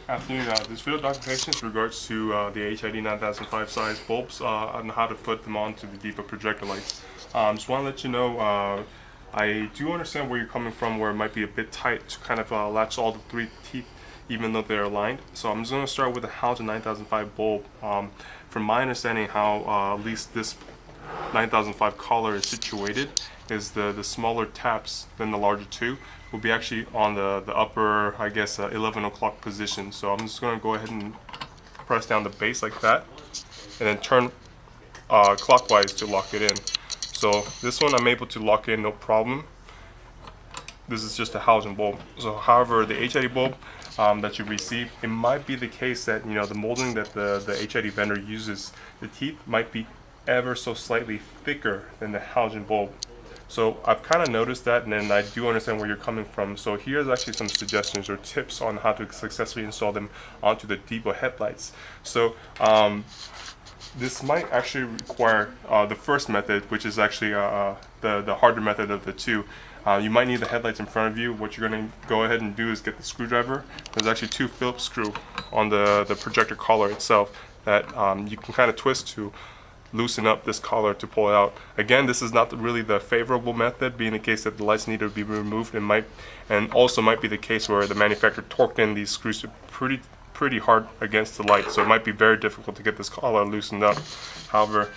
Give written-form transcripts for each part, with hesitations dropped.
Afternoon. This video documentation in regards to the HID 9005 size bulbs and how to put them onto the depot projector lights. Just want to let you know, I do understand where you're coming from, where it might be a bit tight to kind of latch all the three teeth even though they're aligned. So I'm just going to start with the halogen 9005 bulb. From my understanding, how at least this 9005 collar is situated is the smaller taps than the larger two will be actually on the upper, I guess, 11 o'clock position. So I'm just going to go ahead and press down the base like that and then turn clockwise to lock it in. So this one I'm able to lock in no problem. This is just a halogen bulb. So however, the HID bulb that you receive, it might be the case that the molding that the HID vendor uses, the teeth might be ever so slightly thicker than the halogen bulb. So I've kind of noticed that, and then I do understand where you're coming from. So here's actually some suggestions or tips on how to successfully install them onto the depot headlights. So this might actually require the first method, which is actually the harder method of the two. You might need the headlights in front of you. What you're going to go ahead and do is get the screwdriver. There's actually two Phillips screw on the projector collar itself that you can kind of twist to loosen up this collar to pull it out. Again, this is not really the favorable method, being the case that the lights need to be removed. And also might be the case where the manufacturer torqued in these screws pretty hard against the light, so it might be very difficult to get this collar loosened up. However,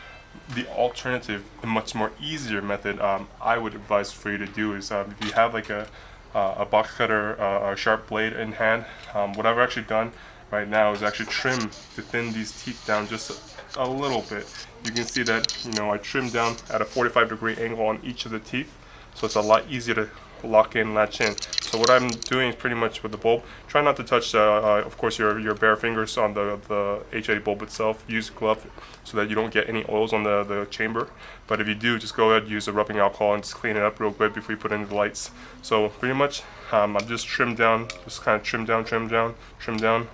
the alternative, the much more easier method I would advise for you to do is if you have like a box cutter, a sharp blade in hand, what I've actually done right now is actually trim to thin these teeth down just a little bit. You can see that I trimmed down at a 45-degree angle on each of the teeth, so it's a lot easier to lock in, latch in. So what I'm doing is pretty much with the bulb, try not to touch of course your bare fingers on the HID bulb itself. Use a glove so that you don't get any oils on the chamber, but if you do, just go ahead and use a rubbing alcohol and just clean it up real good before you put in the lights. So pretty much I've just trimmed down, just kind of trim down,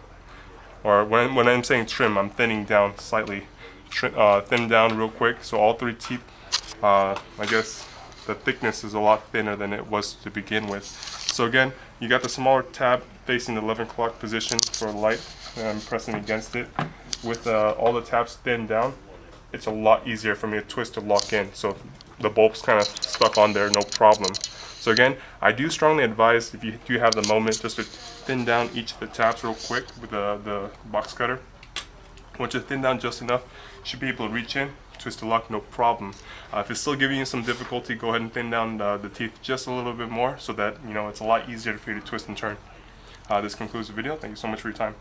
or when I'm saying trim, I'm thinning down slightly. Thin down real quick, so all three teeth, I guess the thickness is a lot thinner than it was to begin with. So again, you got the smaller tab facing the 11 o'clock position for the light, and I'm pressing against it. With all the tabs thinned down, it's a lot easier for me to twist to lock in, so the bulb's kind of stuck on there, no problem. So again, I do strongly advise, if you do have the moment, just to thin down each of the tabs real quick with the box cutter. Once you thin down just enough, you should be able to reach in, twist to lock, no problem. If it's still giving you some difficulty, go ahead and thin down the teeth just a little bit more so that it's a lot easier for you to twist and turn. This concludes the video. Thank you so much for your time.